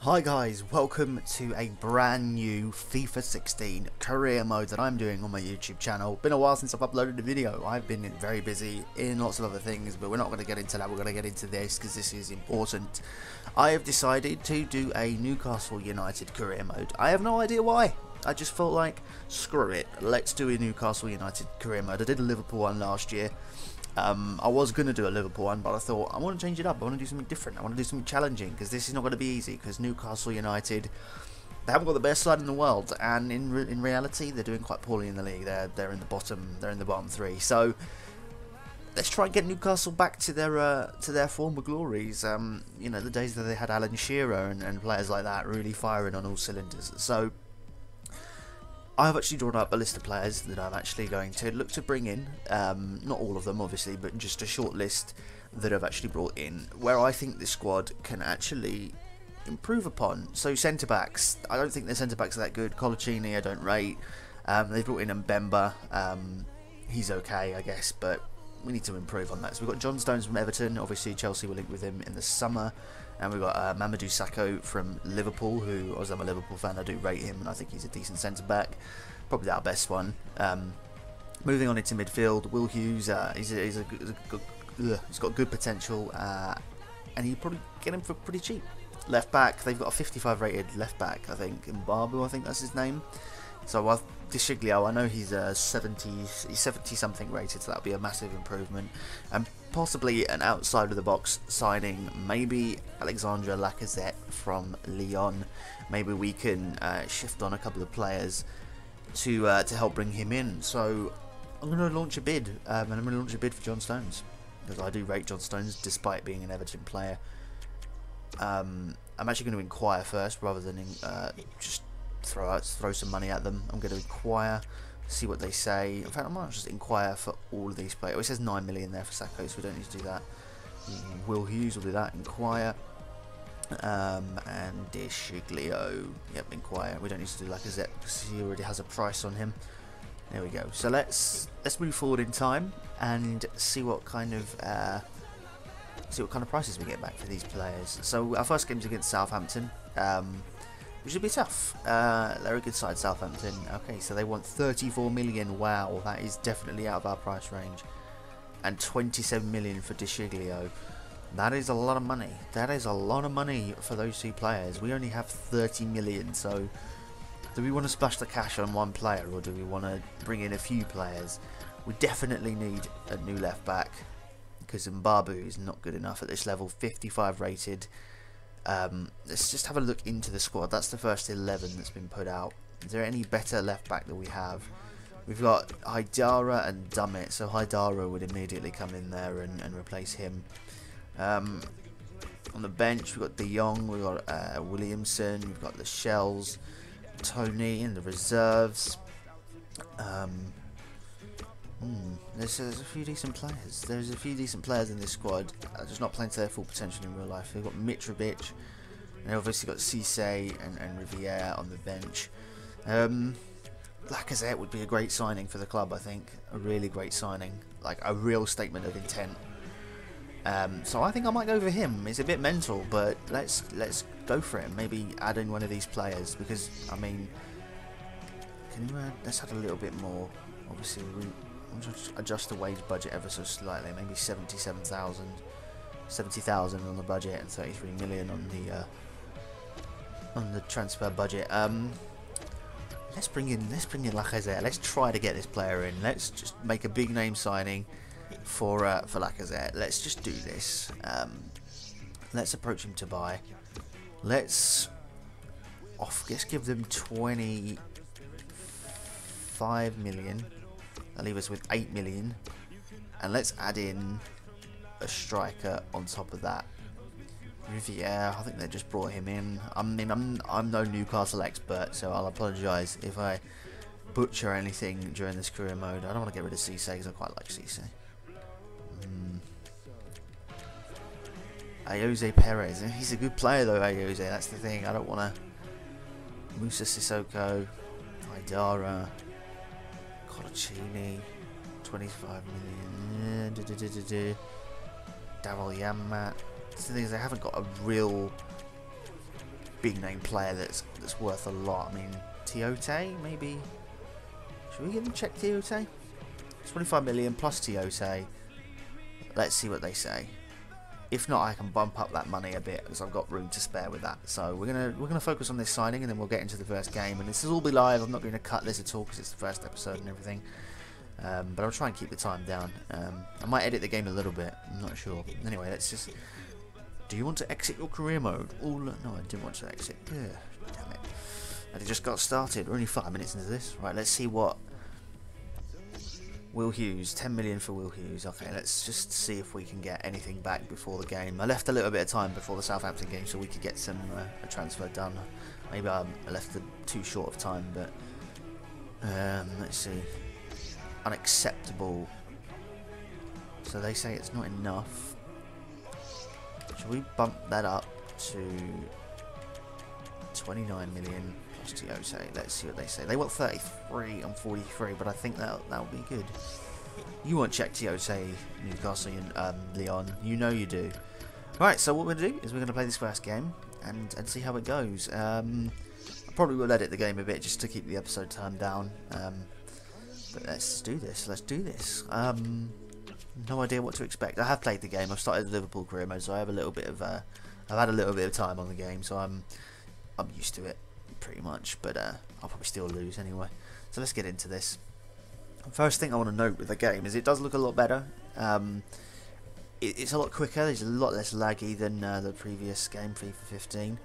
Hi guys, welcome to a brand new FIFA 16 career mode that I'm doing on my YouTube channel. Been a while since I've uploaded a video. I've been very busy in lots of other things, but we're not going to get into that. We're going to get into this because this is important. I have decided to do a Newcastle United career mode. I have no idea why. I just felt like, screw it, let's do a Newcastle United career mode. I did a Liverpool one last year. I was going to do a Liverpool one, but I thought, I want to change it up. I want to do something different. I want to do something challenging, because this is not going to be easy, because Newcastle United, they haven't got the best side in the world, and in reality, they're doing quite poorly in the league. They're in the bottom three. So let's try and get Newcastle back to their former glories. You know, the days that they had Alan Shearer and players like that really firing on all cylinders. So I've actually drawn up a list of players that I'm actually going to look to bring in, not all of them obviously, but just a short list that I've actually brought in, where I think this squad can actually improve upon. So centre-backs, I don't think their centre-backs are that good. Colaccini I don't rate. They've brought in Mbemba, he's okay I guess, but we need to improve on that. So we've got John Stones from Everton, obviously Chelsea will link with him in the summer. And we've got Mamadou Sakho from Liverpool, who, as I'm a Liverpool fan, I do rate him, and I think he's a decent centre-back. Probably our best one. Moving on into midfield, Will Hughes, he's got good potential, and you probably get him for pretty cheap. Left-back, they've got a 55 rated left-back, I think, Mbabu, I think that's his name. So Deschiglio, I know he's 70 something rated, so that'll be a massive improvement. And possibly an outside of the box signing, maybe Alexandre Lacazette from Lyon. Maybe we can shift on a couple of players to help bring him in. So I'm going to launch a bid, and I'm going to launch a bid for John Stones, because I do rate John Stones despite being an Everton player. I'm actually going to inquire first rather than just throw some money at them. I'm going to inquire, see what they say. In fact, I might just inquire for all of these players. Oh, it says 9 million there for Sakho, so we don't need to do that. Will Hughes will do that. Inquire. And Deschiglio, yep, inquire. We don't need to do Lacazette because he already has a price on him. There we go. So let's move forward in time and see what kind of prices we get back for these players. So our first game is against Southampton. Which will be tough. They're a good side, Southampton. Okay, so they want 34 million. Wow, that is definitely out of our price range. And 27 million for Deschiglio. That is a lot of money. That is a lot of money for those two players. We only have 30 million, so do we want to splash the cash on one player, or do we want to bring in a few players? We definitely need a new left back, because Mbabu is not good enough at this level. 55 rated. Let's just have a look into the squad. That's the first 11 that's been put out. Is there any better left back that we have? We've got Haidara and Dummett, so Haidara would immediately come in there and replace him. On the bench we've got De Jong, we've got Williamson, we've got the Shells, Tony in the reserves. There's a few decent players. There's a few decent players in this squad, just not playing to their full potential in real life. We've got Mitrovic, and obviously got Cisse and Riviere on the bench. Lacazette would be a great signing for the club, I think. A really great signing, like a real statement of intent. So I think I might go for him. It's a bit mental, but let's go for him. Maybe add in one of these players, because I mean, can you let's add a little bit more. Obviously, I'm just adjust the wage budget ever so slightly. Maybe 70,000 on the budget and 33 million on the transfer budget. Let's bring in Lacazette. Let's try to get this player in. Let's just make a big name signing for Lacazette. Let's just do this. Let's approach him to buy. Let's give them 25 million. That'll leave us with 8 million. And let's add in a striker on top of that. Riviere, I think they just brought him in. I mean, I'm no Newcastle expert, so I'll apologise if I butcher anything during this career mode. I don't want to get rid of Cisse because I quite like Cisse. Ayoze Perez, he's a good player though, Ayoze, that's the thing. I don't want to. Musa Sissoko, Haidara, Colaccini, 25 million. Daryl Yamat. The thing is, they haven't got a real big name player that's worth a lot. I mean, Tiote, maybe. Should we give him check Tiote? 25 million plus Tiote. Let's see what they say. If not, I can bump up that money a bit because I've got room to spare with that. So we're gonna focus on this signing, and then we'll get into the first game. And this will all be live. I'm not going to cut this at all because it's the first episode and everything. But I'll try and keep the time down. I might edit the game a little bit. I'm not sure. Anyway, let's just. Do you want to exit your career mode? No, I didn't want to exit. Ugh, damn it. And it just got started. We're only 5 minutes into this. Right, let's see what. Will Hughes, 10 million for Will Hughes. Okay, let's just see if we can get anything back before the game. I left a little bit of time before the Southampton game so we could get some a transfer done. Maybe I left it too short of time, but let's see. Unacceptable. So they say it's not enough. Should we bump that up to 29 million? Let's see what they say. They want 33 and 43, but I think that'll be good. You want check Tiote, Newcastle and Leon. You know you do. Right, so what we're going to do is we're going to play this first game and see how it goes. I probably will edit the game a bit just to keep the episode time down. But let's do this. Let's do this. No idea what to expect. I have played the game. I've started the Liverpool career mode, so I have a little bit of. I've had a little bit of time on the game, so I'm used to it. Pretty much, but I'll probably still lose anyway. So let's get into this. First thing I want to note with the game is it does look a lot better. It's a lot quicker. It's a lot less laggy than the previous game, FIFA 15.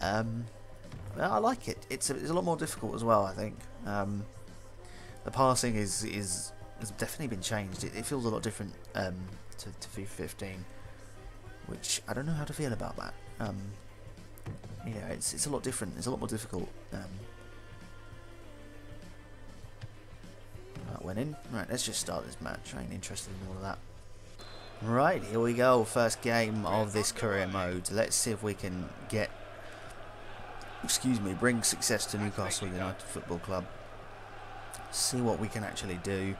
I like it. It's a lot more difficult as well. I think the passing has definitely been changed. It feels a lot different to FIFA 15, which I don't know how to feel about that. Yeah, it's a lot different. It's a lot more difficult. That went in. Right, let's just start this match. I ain't interested in all of that. Right, here we go. First game of this career mode. Let's see if we can get, bring success to Newcastle United Football Club. See what we can actually do.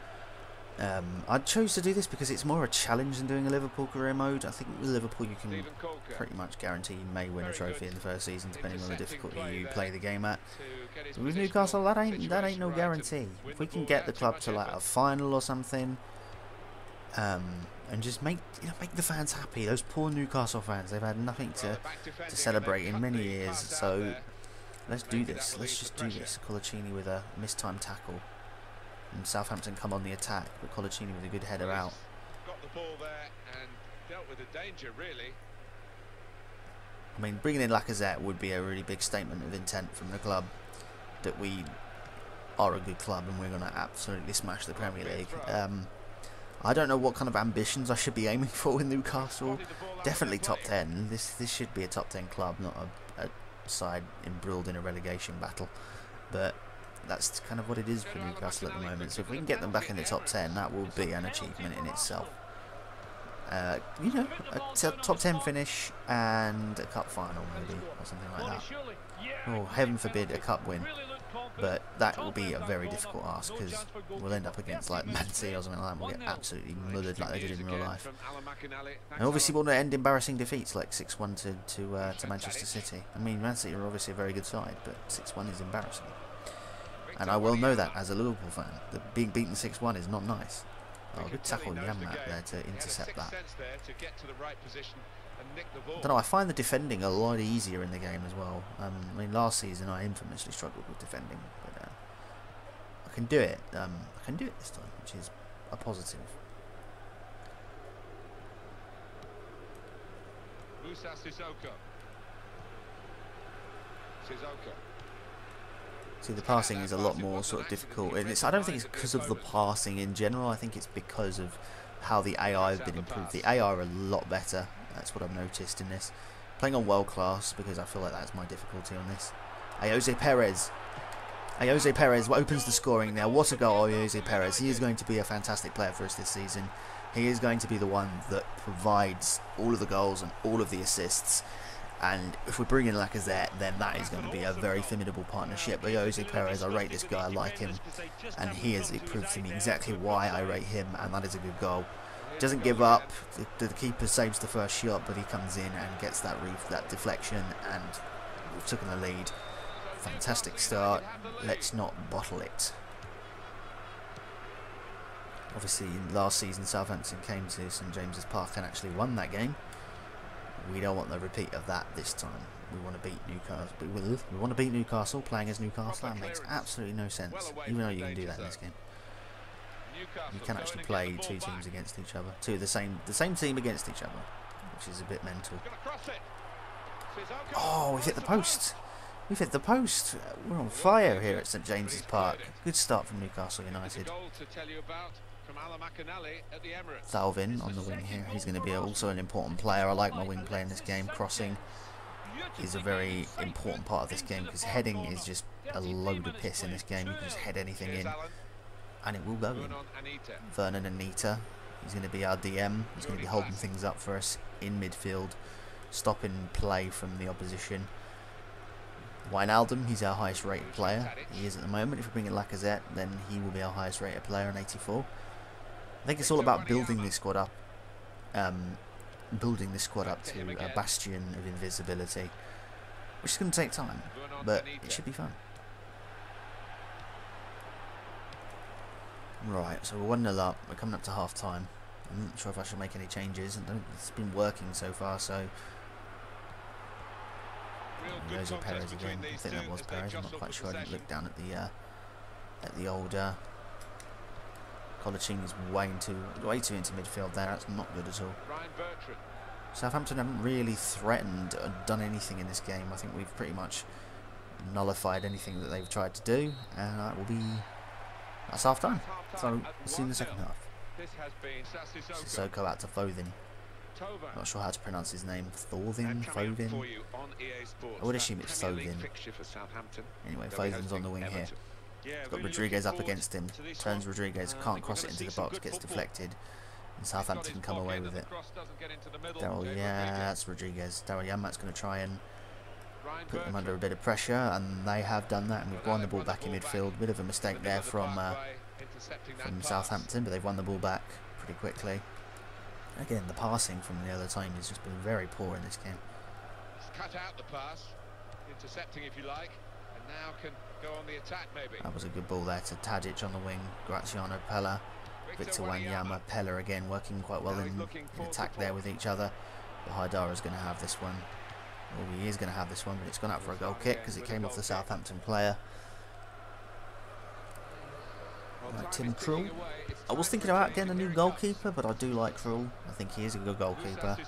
I chose to do this because it's more a challenge than doing a Liverpool career mode. I think with Liverpool you can pretty much guarantee you may win a trophy in the first season depending on the difficulty you play the game at. But with Newcastle, that ain't no guarantee. If we can get the club to like a final or something, and just make the fans happy. Those poor Newcastle fans, they've had nothing to celebrate in many years. So let's do this. Let's just do this. Colaccini with a mistimed tackle. And Southampton come on the attack, but Colaccini with a good header out. Got the ball there and dealt with the danger, really. I mean, bringing in Lacazette would be a really big statement of intent from the club that we are a good club and we're going to absolutely smash the Premier League. I don't know what kind of ambitions I should be aiming for with Newcastle. Definitely top 10. This should be a top 10 club, not a side embroiled in a relegation battle. But that's kind of what it is for Newcastle at the moment. So if we can get them back in the top 10, that will be an achievement in itself. A top 10 finish and a cup final maybe, or something like that. Or heaven forbid a cup win. But that will be a very difficult ask because we'll end up against like Man City or something like that. We'll get absolutely mullered like they did in real life. And obviously we'll end embarrassing defeats like 6-1 to Manchester City. I mean, Man City are obviously a very good side, but 6-1 is embarrassing. And I well know that as a Liverpool fan, that being beaten 6-1 is not nice. Oh, good tackle Yammat there to intercept that. I don't know, I find the defending a lot easier in the game as well. I mean, last season I infamously struggled with defending, but I can do it. I can do it this time, which is a positive. See, the passing is a lot more sort of difficult, and I don't think it's because of the passing in general. I think it's because of how the AI have been improved. The AI are a lot better. That's what I've noticed in this. Playing on world class, because I feel like that's my difficulty on this. Jose Perez. Jose Perez opens the scoring now. What a goal, Jose Perez. He is going to be a fantastic player for us this season. He is going to be the one that provides all of the goals and all of the assists. And if we bring in Lacazette, then that is going to be a very formidable partnership. But Jose Perez, I rate this guy, I like him. And he has proved to me exactly why I rate him, and that is a good goal. Doesn't give up, the keeper saves the first shot, but he comes in and gets that deflection and we've taken the lead. Fantastic start. Let's not bottle it. Obviously, last season Southampton came to St James's Park and actually won that game. We don't want the repeat of that this time. We want to beat Newcastle. We want to beat Newcastle, playing as Newcastle. That makes absolutely no sense, even though you can do that in this game. You can actually play two teams against each other, the same team against each other, which is a bit mental. Oh, we've hit the post. We've hit the post. We're on fire here at St James's Park. Good start from Newcastle United. Thalvin on the wing here. He's going to be also an important player. I like my wing play in this game. Crossing is a very important part of this game because heading is just a load of piss in this game. You can just head anything in and it will go in. Vernon Anita. He's going to be our DM. He's going to be holding things up for us in midfield, stopping play from the opposition. Wijnaldum, he's our highest rated player. He is at the moment. If we bring in Lacazette, then he will be our highest rated player on 84. I think it's all about building this squad up. Building this squad up to a bastion of invisibility, which is going to take time, but it should be fun. Right, so we're 1-0 up. We're coming up to half time. I'm not sure if I should make any changes. It's been working so far, so. Those are Perez again. I think that was Perez. I'm not quite sure. I didn't look down at the old. Colaccini is way too into midfield there. That's not good at all. Southampton haven't really threatened or done anything in this game. I think we've pretty much nullified anything that they've tried to do, and that's half time. So we'll see in the second half. Sissoko out to Foden. Not sure how to pronounce his name. Foden. I would assume it's Foden. Anyway, Foden's on the wing here. He's got Rodriguez up against him. Turns Rodriguez, can't cross it into the box, gets deflected. And Southampton can come away with it. That's Rodriguez. Daryl Janmaat's going to try and put them under a bit of pressure, and they have done that, and we've won the ball back in midfield. Bit of a mistake there from Southampton, but they've won the ball back pretty quickly. Again, the passing from the other team has just been very poor in this game. Cut out the pass, intercepting if you like, and now can go on the attack maybe. That was a good ball there to Tadic on the wing, Graziano Pella, Victor Wanyama, Pella again working quite well in attack there with each other. But Haidara's going to have this one. Well, he is going to have this one, but it's gone out for a goal kick because it came off the Southampton player. Like Tim Krul. I was thinking about getting a new goalkeeper, but I do like Krul. I think he is a good goalkeeper.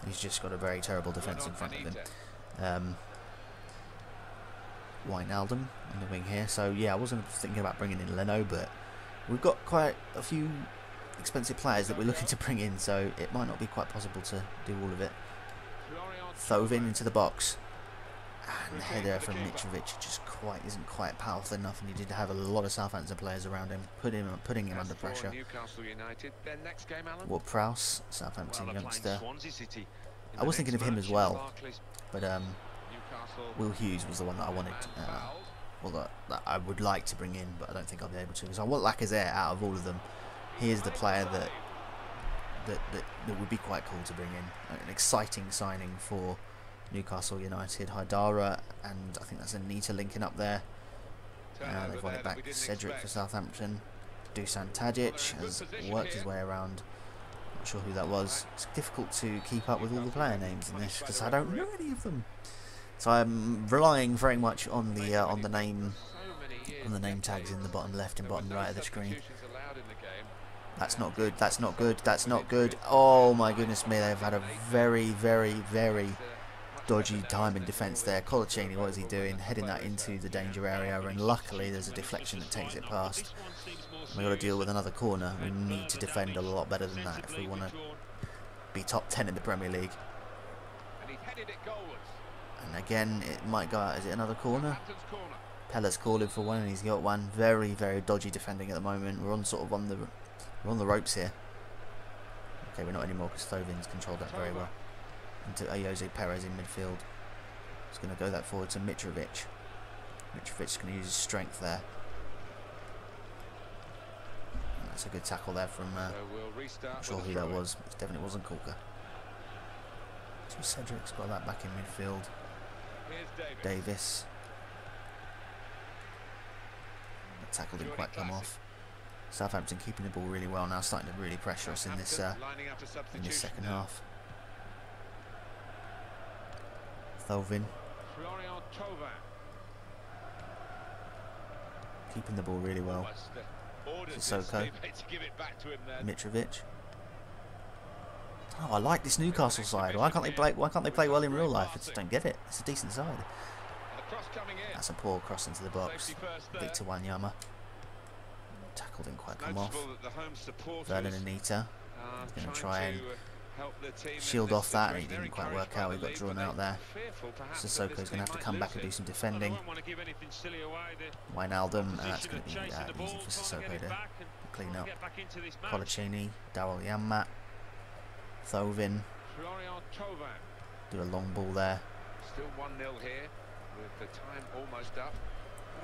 He's just got a very terrible defence in front of him. Wijnaldum on the wing here. So yeah, I wasn't thinking about bringing in Leno, but we've got quite a few expensive players that we're looking to bring in, so it might not be quite possible to do all of it. Thauvin into the box. And the header from Mitrovic just isn't quite powerful enough, and he did have a lot of Southampton players around him, putting him under pressure. Ward-Prowse, Southampton youngster. I was thinking of him as well, but Will Hughes was the one that I wanted. That I would like to bring in, but I don't think I'll be able to, because I want Lacazette out of all of them. He is the player that would be quite cool to bring in, an exciting signing for Newcastle United. Haidara and I think that's Anita linking up there. They've won it back. Cedric for Southampton. Dusan Tadic has worked his way around. Not sure who that was. It's difficult to keep up with all the player names in this because I don't know any of them. So I'm relying very much on the name tags in the bottom left and bottom right of the screen. That's not good. That's not good. That's not good. Oh my goodness me! They've had a very, very, very dodgy time in defence there. Colaccini, what is he doing? Heading that into the danger area, and luckily there's a deflection that takes it past. We've got to deal with another corner. We need to defend a lot better than that if we want to be top 10 in the Premier League. And again, it might go out. Is it another corner? Pella's calling for one, and he's got one. Very, very dodgy defending at the moment. We're on the ropes here. Okay, we're not anymore because Thovin's controlled that very well. Into Jose Perez in midfield. He's going to go that forward to Mitrovic. Mitrovic's going to use his strength there. And that's a good tackle there from. Not sure who that was. It definitely wasn't Kulka. So Cedric's got that back in midfield. Here's Davis. That tackle didn't quite come off. Southampton keeping the ball really well now, starting to really pressure us in this second half. Thovin. Keeping the ball really well. Sissoko. Mitrovic. Oh, I like this Newcastle side. Why can't they play well in real life? I just don't get it. It's a decent side. That's a poor cross into the box. Victor Wanyama. Tackle didn't quite come off. Vernon Anita. He's going to try and shield off that, and it didn't quite work out. He got drawn out there. Sissoko's going to have to come back and do some defending. Wijnaldum, and that's going to be easy for Sissoko to clean up. Colaccini, Daryl Janmaat, Thovin. Do a long ball there. Still 1-0 here with the time almost up.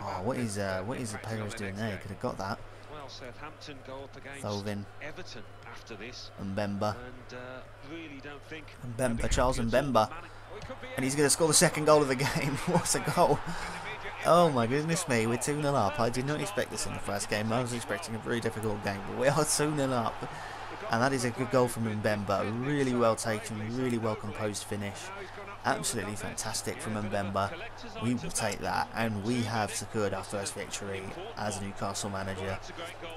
Oh, what is the Perez doing there? He could have got that. Well, Southampton go up against Thovin. Everton after this. Mbemba. And really don't think Mbemba, Charles Mbemba. And he's going to score the second goal of the game. What a goal. Oh my goodness me, we're 2-0 up. I did not expect this in the first game. I was expecting a very difficult game, but we are 2-0 up. And that is a good goal from Mbemba. Really well taken, really well composed finish. Absolutely fantastic from Mbemba. We will take that, and we have secured our first victory as a Newcastle manager,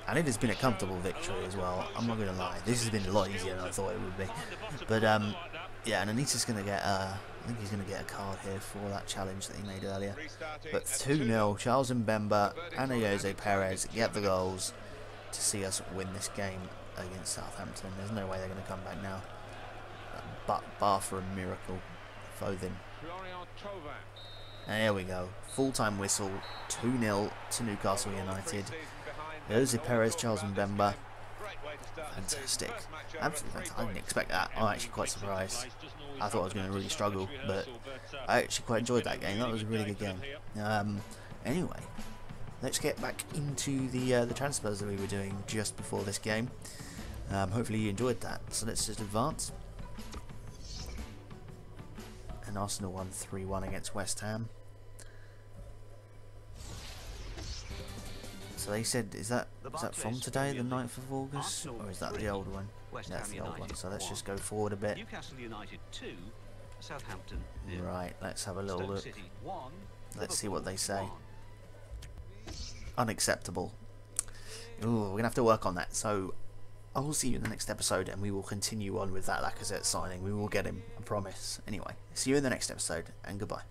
and it has been a comfortable victory as well. I'm not going to lie, this has been a lot easier than I thought it would be. But yeah, and Anita's going to get I think he's going to get a card here for that challenge that he made earlier. But 2-0, Charles Mbemba and Jose Perez get the goals to see us win this game against Southampton. There's no way they're going to come back now, but bar for a miracle. Thovin. And here we go. Full-time whistle. 2-0 to Newcastle United. Jose Perez, Charles Mbemba. Fantastic. Absolutely fantastic. I didn't expect that. I'm actually quite surprised. I thought I was going to really struggle, but I actually quite enjoyed that game. That was a really good game. Anyway, let's get back into the transfers that we were doing just before this game. Hopefully you enjoyed that. So let's just advance. And Arsenal won 3-1 against West Ham. So they said, is that from today, the 9th of August, or is that the old one? That's the old one. So let's just go forward a bit. Newcastle United 2, Southampton 0. Right, let's have a little look. Let's see what they say. Unacceptable. Ooh, we're gonna have to work on that. So I will see you in the next episode, and we will continue on with that Lacazette signing. We will get him, I promise. Anyway, see you in the next episode, and goodbye.